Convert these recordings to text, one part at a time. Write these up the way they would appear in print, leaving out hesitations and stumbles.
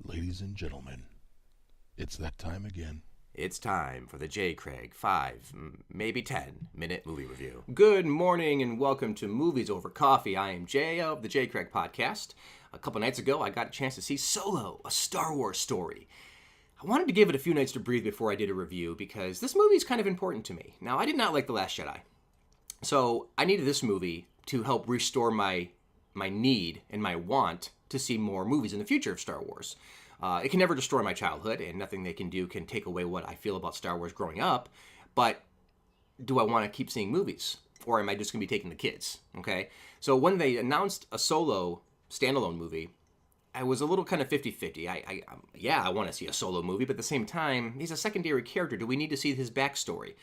Ladies and gentlemen, it's that time again. It's time for the J. Craig 5, maybe 10-minute movie review. Good morning and welcome to Movies Over Coffee. I am Jay of the J. Craig podcast. A couple nights ago, I got a chance to see Solo, a Star Wars story. I wanted to give it a few nights to breathe before I did a review because this movie is kind of important to me. Now, I did not like The Last Jedi, so I needed this movie to help restore my need and my want to see more movies in the future of Star Wars. It can never destroy my childhood, and nothing they can do can take away what I feel about Star Wars growing up, but do I want to keep seeing movies? Or am I just going to be taking the kids? Okay? So when they announced a Solo standalone movie, I was a little kind of 50-50. I want to see a Solo movie, but at the same time, he's a secondary character. Do we need to see his backstory?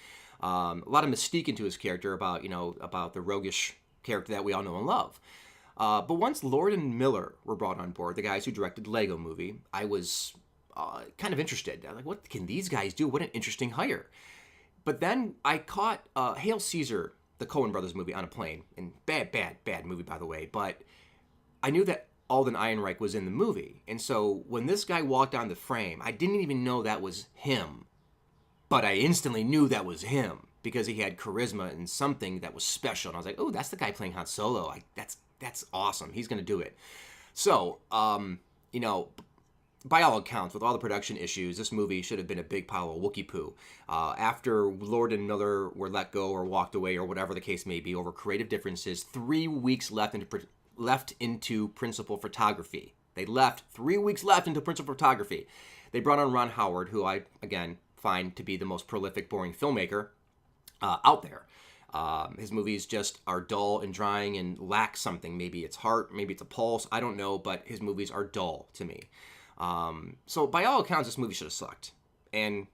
A lot of mystique into his character about the roguish character that we all know and love. But once Lord and Miller were brought on board, the guys who directed Lego Movie, I was kind of interested. I'm like, what can these guys do? What an interesting hire. But then I caught Hail Caesar, the Coen Brothers movie, on a plane. And bad movie, by the way. But I knew that Alden Ehrenreich was in the movie. And so when this guy walked on the frame, I didn't even know that was him. But I instantly knew that was him because he had charisma and something that was special. And I was like, oh, that's the guy playing Han Solo. That's awesome. He's going to do it. So, by all accounts, with all the production issues, this movie should have been a big pile of Wookiee poo. After Lord and Miller were let go or walked away or whatever the case may be over creative differences, 3 weeks left into principal photography. They left 3 weeks left into principal photography. They brought on Ron Howard, who I, again, find to be the most prolific, boring filmmaker out there. His movies just are dull and drying and lack something. Maybe it's heart, maybe it's a pulse, I don't know, but his movies are dull to me. So by all accounts, this movie should have sucked. And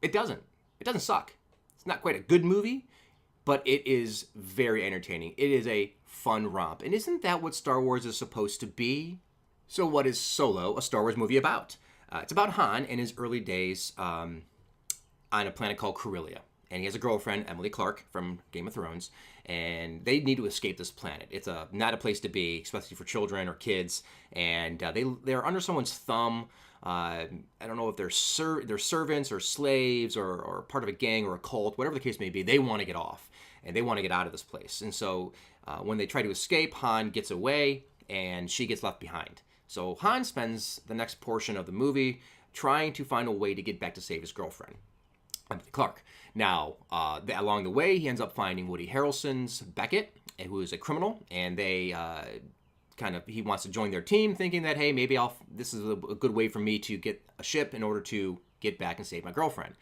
it doesn't. It doesn't suck. It's not quite a good movie, but it is very entertaining. It is a fun romp. And isn't that what Star Wars is supposed to be? So what is Solo, a Star Wars movie, about? It's about Han in his early days on a planet called Corellia. And he has a girlfriend, Emily Clark, from Game of Thrones, and they need to escape this planet. It's not a place to be, especially for children or kids, and they're under someone's thumb. I don't know if they're servants or slaves or part of a gang or a cult, whatever the case may be. They want to get off, and they want to get out of this place. And so when they try to escape, Han gets away, and she gets left behind. So Han spends the next portion of the movie trying to find a way to get back to save his girlfriend, Emily Clark. Now, along the way, he ends up finding Woody Harrelson's Beckett, who is a criminal, and he wants to join their team, thinking that, hey, maybe this is a good way for me to get a ship in order to get back and save my girlfriend.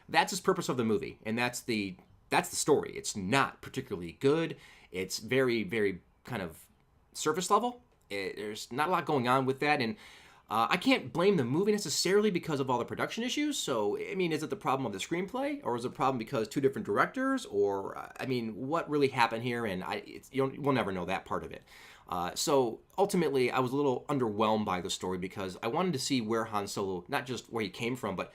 That's his purpose of the movie, and that's the story. It's not particularly good. It's very, very kind of surface level. There's not a lot going on with that, and I can't blame the movie necessarily because of all the production issues. So, I mean, is it the problem of the screenplay, or is it a problem because two different directors, or, what really happened here? And we'll never know that part of it. So, ultimately, I was a little underwhelmed by the story because I wanted to see where Han Solo, not just where he came from, but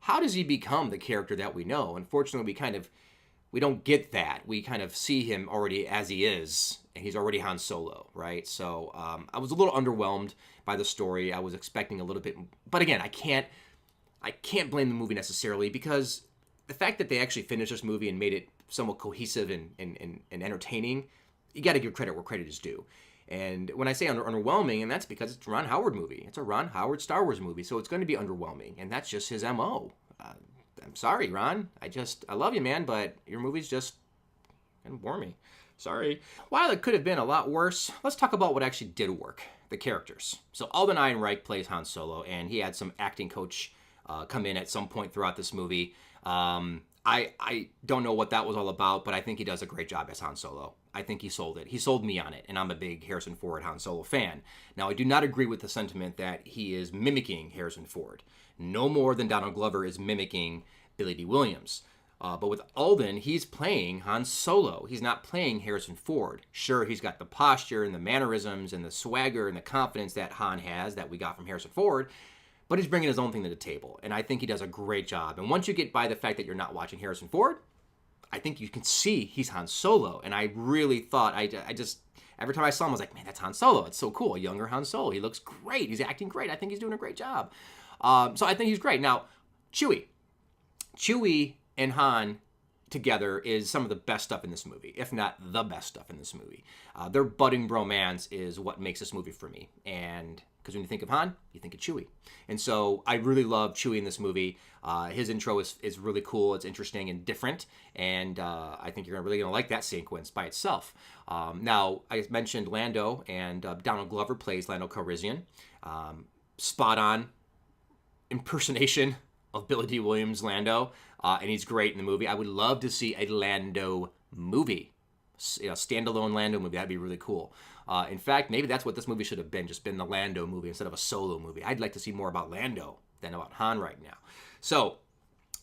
how does he become the character that we know? Unfortunately, we don't get that. We kind of see him already as he is, and he's already Han Solo, right? So I was a little underwhelmed by the story. I was expecting a little bit, but again, I can't blame the movie necessarily because the fact that they actually finished this movie and made it somewhat cohesive and entertaining, you got to give credit where credit is due. And when I say underwhelming, and that's because it's a Ron Howard movie. It's a Ron Howard Star Wars movie, so it's going to be underwhelming, and that's just his MO. I'm sorry, Ron. I love you, man, but your movies just kind of bore me. Sorry. While it could have been a lot worse, let's talk about what actually did work. The characters. So Alden Ehrenreich plays Han Solo, and he had some acting coach come in at some point throughout this movie. I don't know what that was all about, but I think he does a great job as Han Solo. I think he sold it. He sold me on it, and I'm a big Harrison Ford Han Solo fan. Now, I do not agree with the sentiment that he is mimicking Harrison Ford. No more than Donald Glover is mimicking Billy D. Williams. But with Alden, he's playing Han Solo. He's not playing Harrison Ford. Sure, he's got the posture and the mannerisms and the swagger and the confidence that Han has that we got from Harrison Ford, but he's bringing his own thing to the table, and I think he does a great job. And once you get by the fact that you're not watching Harrison Ford, I think you can see he's Han Solo, and I really thought, every time I saw him, I was like, man, that's Han Solo. It's so cool. A younger Han Solo. He looks great. He's acting great. I think he's doing a great job. So I think he's great. Now, Chewie and Han together is some of the best stuff in this movie, if not the best stuff in this movie. Their budding bromance is what makes this movie for me. And because when you think of Han, you think of Chewie. And so I really love Chewie in this movie. His intro is really cool. It's interesting and different. And I think you're really going to like that sequence by itself. Now, I mentioned Lando, and Donald Glover plays Lando Calrissian. Spot on impersonation of Billy D. Williams' Lando. And he's great in the movie. I would love to see a Lando movie, standalone Lando movie. That'd be really cool. In fact, maybe that's what this movie should have been, just been the Lando movie instead of a Solo movie. I'd like to see more about Lando than about Han right now. So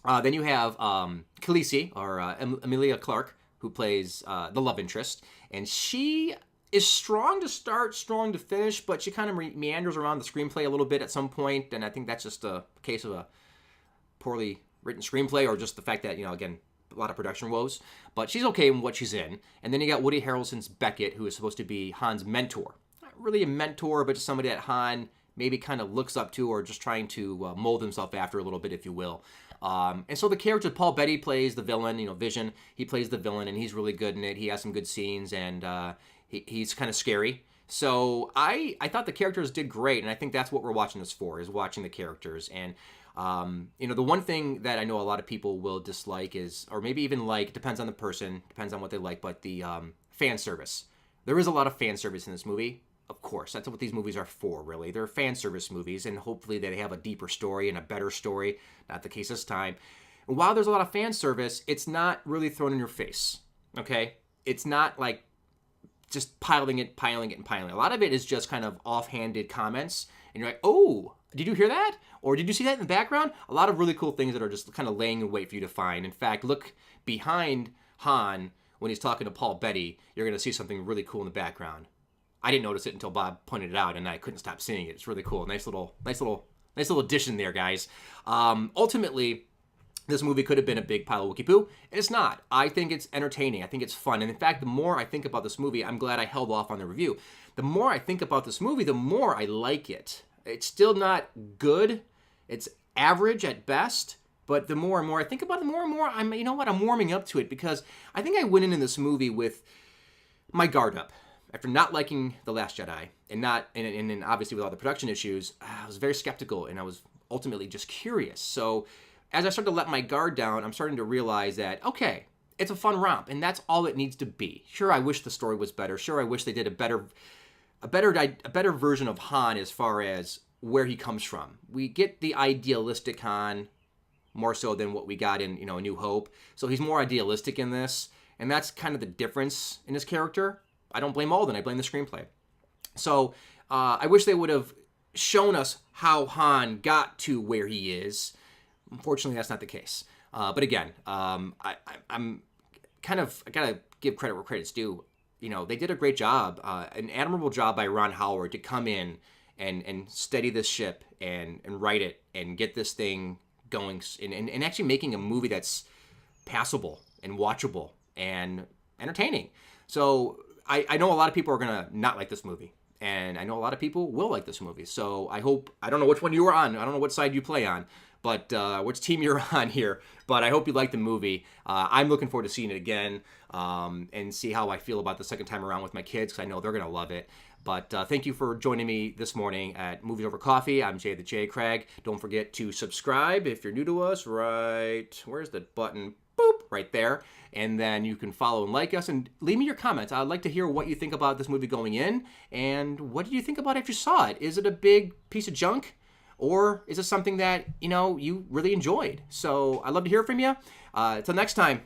then you have Khaleesi, or Emilia Clarke, who plays the love interest. And she is strong to start, strong to finish, but she kind of meanders around the screenplay a little bit at some point. And I think that's just a case of a poorly written screenplay, or just the fact that, again, a lot of production woes. But she's okay in what she's in. And then you got Woody Harrelson's Beckett, who is supposed to be Han's mentor. Not really a mentor, but just somebody that Han maybe kind of looks up to, or just trying to mold himself after a little bit, if you will. And so the character, Paul Bettany plays the villain, Vision. He plays the villain, and he's really good in it. He has some good scenes, and he's kind of scary. So I thought the characters did great, and I think that's what we're watching this for, is watching the characters. And the one thing that I know a lot of people will dislike is, or maybe even like, depends on the person, depends on what they like, but the fan service. There is a lot of fan service in this movie. Of course, that's what these movies are for, really. They're fan service movies, and hopefully they have a deeper story and a better story. Not the case this time. And while there's a lot of fan service, it's not really thrown in your face, okay? It's not like just piling it. A lot of it is just kind of offhanded comments, and you're like, oh, did you hear that? Or did you see that in the background? A lot of really cool things that are just kind of laying in wait for you to find. In fact, look behind Han when he's talking to Paul Bettany. You're going to see something really cool in the background. I didn't notice it until Bob pointed it out, and I couldn't stop seeing it. It's really cool. Nice little addition there, guys. Ultimately, this movie could have been a big pile of Wookie poo, and it's not. I think it's entertaining. I think it's fun. And in fact, the more I think about this movie, I'm glad I held off on the review. The more I think about this movie, the more I like it. It's still not good. It's average at best. But the more and more I think about it, the more and more I'm warming up to it, because I think I went into this movie with my guard up. After not liking The Last Jedi, and obviously with all the production issues, I was very skeptical, and I was ultimately just curious. So as I started to let my guard down, I'm starting to realize that, okay, it's a fun romp, and that's all it needs to be. Sure, I wish the story was better. Sure, I wish they did a better version of Han as far as where he comes from. We get the idealistic Han more so than what we got in, A New Hope. So he's more idealistic in this, and that's kind of the difference in his character. I don't blame Alden. I blame the screenplay. So I wish they would have shown us how Han got to where he is. Unfortunately, that's not the case. But again, I'm I gotta give credit where credit's due. They did a great job, an admirable job by Ron Howard to come in and steady this ship and write it and get this thing going and actually making a movie that's passable and watchable and entertaining. So I know a lot of people are going to not like this movie, and I know a lot of people will like this movie. So I don't know which one you were on. I don't know what side you play on, but which team you're on here. But I hope you like the movie. I'm looking forward to seeing it again and see how I feel about the second time around with my kids, because I know they're going to love it. But thank you for joining me this morning at Movies Over Coffee. I'm Jay the J. Craig. Don't forget to subscribe if you're new to us. Right, where's the button? Boop, right there. And then you can follow and like us and leave me your comments. I'd like to hear what you think about this movie going in, and what did you think about it after you saw it? Is it a big piece of junk, or is it something that you really enjoyed? So I'd love to hear from you. Until next time.